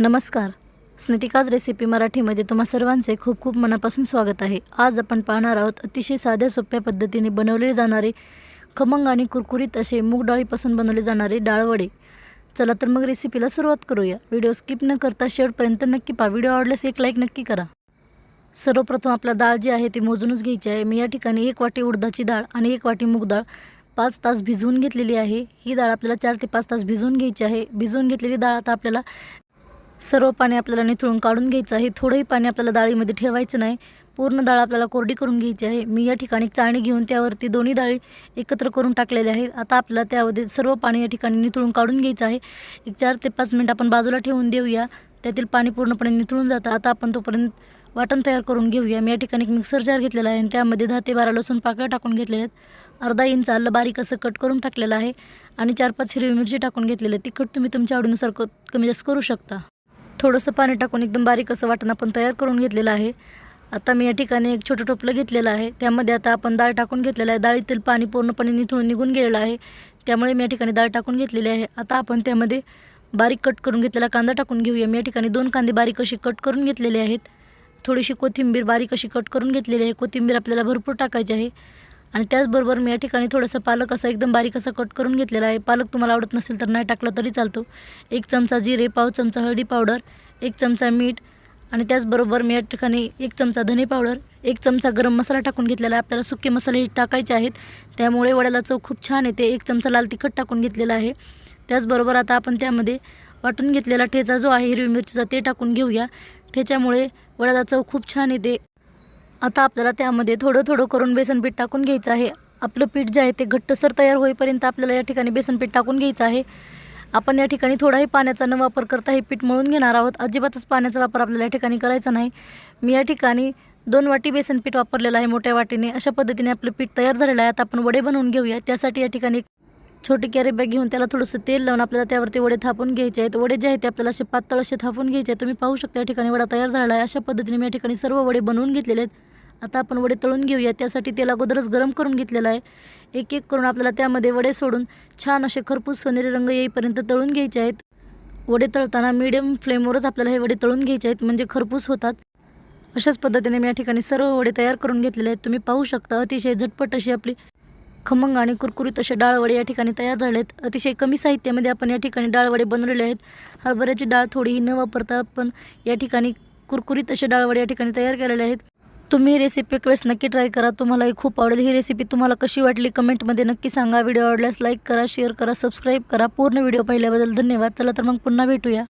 नमस्कार. स्नितिकाज रेसिपी मराठीमध्ये तुम्हा सर्वांचे खूप खूप मनापासून स्वागत आहे. आज आपण पाहणार आहोत अतिशय साध्या सोप्या पद्धतीने बनवले जाणारे खमंग आणि कुरकुरीत असे मूग डाळीपासून बनवले जाणारे डाळवडे. चला तर मग रेसिपीला सुरुवात करूया. व्हिडिओ स्किप न करता शेवटपर्यंत नक्की पहा. व्हिडिओ आवडल्यास एक लाईक नक्की करा. सर्वप्रथम आपला डाळ जी आहे ती मोजूनच घ्यायची आहे. मी या ठिकाणी 1 वाटी उडदाची डाळ आणि 1 वाटी मूग डाळ 5 तास भिजवून घेतलेली आहे. ही डाळ आपल्याला 4 ते 5 तास भिजवून घ्यायची आहे. भिजवून घेतलेली डाळ आता आपल्याला सर्व पाणी आपल्याला निथळून काढून घ्यायचं आहे. थोडंही पाणी आपल्याला डाळीमध्ये ठेवायचं नाही. पूर्ण डाळ आपल्याला कोरडी करून घ्यायची आहे. मी या ठिकाणी चाळणी घेऊन त्यावरती दोन्ही डाळी एकत्र करून टाकलेल्या आहेत. आता आपल्याला त्यामध्ये सर्व पाणी या ठिकाणी निथळून काढून घ्यायचं आहे. एक 4 ते 5 मिनिट आपण बाजूला ठेवून देऊया. त्यातील पाणी पूर्णपणे निथळून जातं. आता आपण तोपर्यंत वाटण तयार करून घेऊया. मी या ठिकाणी एक मिक्सर जार घेतलेला आहे आणि त्यामध्ये 10 ते 12 लसूण पाकळ्या टाकून घेतलेल्या आहेत. अर्धा इंच आलं बारीक असं कट करून टाकलेलं आहे आणि 4-5 हिरवी मिरची टाकून घेतलेली आहे. तिखट तुम्ही तुमच्या आवडीनुसार कमी जास्त करू शकता. थोडंसं पाणी टाकून एकदम बारीक असं वाटण आपण तयार करून घेतलेलं आहे. आता मी या ठिकाणी एक छोटं टोपलं घेतलेलं आहे. त्यामध्ये आता आपण डाळ टाकून घेतलेलं आहे. डाळीतील पाणी पूर्णपणे निथळून निघून गेलेलं आहे. त्यामुळे मी या ठिकाणी डाळ टाकून घेतलेली आहे. आता आपण त्यामध्ये बारीक कट करून घेतलेला कांदा टाकून घेऊया. मी या ठिकाणी 2 कांदे बारीक अशी कट करून घेतलेले आहेत. थोडीशी कोथिंबीर बारीक अशी कट करून घेतलेली आहे. कोथिंबीर आपल्याला भरपूर टाकायची आहे. आणि त्याचबरोबर मी या ठिकाणी थोडंसं पालक असा एकदम बारीक असा कट करून घेतलेला आहे. पालक तुम्हाला आवडत नसेल तर नाही टाकलं तरी चालतो. 1 चमचा जिरे, पाव चमचा हळदी पावडर, 1 चमचा मीठ आणि त्याचबरोबर मी या ठिकाणी 1 चमचा धने पावडर, 1 चमचा गरम मसाला टाकून घेतलेला आहे. आपल्याला सुके मसाले टाकायचे आहेत. त्यामुळे वड्याला चव खूप छान येते. 1 चमचा लाल तिखट टाकून घेतलेला आहे. त्याचबरोबर आता आपण त्यामध्ये वाटून घेतलेला ठेचा जो आहे हिरवी मिरचीचा ते टाकून घेऊया. ठेच्यामुळे वड्याला चव खूप छान येते. आता आपल्याला त्यामध्ये थोडं थोडं करून बेसन पीठ टाकून घ्यायचं आहे. आपलं पीठ जे आहे ते घट्टसर तयार होईपर्यंत आपल्याला या ठिकाणी बेसन पीठ टाकून घ्यायचं आहे. आपण या ठिकाणी थोडाही पाण्याचा न वापर करता हे पीठ मळून घेणार आहोत. अजिबातच पाण्याचा वापर आपल्याला या ठिकाणी करायचा नाही. मी या ठिकाणी 2 वाटी बेसन पीठ वापरलेलं आहे मोठ्या वाटीने. अशा पद्धतीने आपलं पीठ तयार झालेलं आहे. आता आपण वडे बनवून घेऊया. त्यासाठी या ठिकाणी छोटी कॅरी बॅग घेऊन त्याला थोडंसं तेल लावून आपल्याला त्यावरती वडे थापून घ्यायचे आहेत. वडे जे आहेत ते आपल्याला असे पातळ असे थापून घ्यायचे आहेत. तुम्ही पाहू शकता या ठिकाणी वडा तयार झालेला आहे. अशा पद्धतीने मी या ठिकाणी सर्व वडे बनवून घेतलेले आहेत. आता आपण वडे तळून घेऊया. त्यासाठी तेल अगोदरच गरम करून घेतलेलं आहे. एक एक करून आपल्याला त्यामध्ये वडे सोडून छान असे खरपूस सोनेरी रंग येईपर्यंत तळून घ्यायचे आहेत. वडे तळताना मीडियम फ्लेमवरच आपल्याला हे वडे तळून घ्यायचे आहेत, म्हणजे खरपूस होतात. अशाच पद्धतीने मी या ठिकाणी सर्व वडे तयार करून घेतलेले आहेत. तुम्ही पाहू शकता अतिशय झटपट अशी आपली खमंग आणि कुरकुरीत असे डाळवडे या ठिकाणी तयार झाले आहेत. अतिशय कमी साहित्यामध्ये आपण या ठिकाणी डाळवडे बनवलेले आहेत. हरभऱ्याची डाळ थोडीही न वापरता आपण या ठिकाणी कुरकुरीत असे डाळवडे या ठिकाणी तयार केलेले आहेत. तुम्ही रेसिपी एक वेळेस नक्की ट्राय करा. तुम्हालाही खूप आवडेल. ही रेसिपी तुम्हाला कशी वाटली कमेंटमध्ये नक्की सांगा. व्हिडिओ आवडल्यास लाईक करा, शेअर करा, सबस्क्राईब करा. पूर्ण व्हिडिओ पाहिल्याबद्दल धन्यवाद. चला तर मग पुन्हा भेटूया.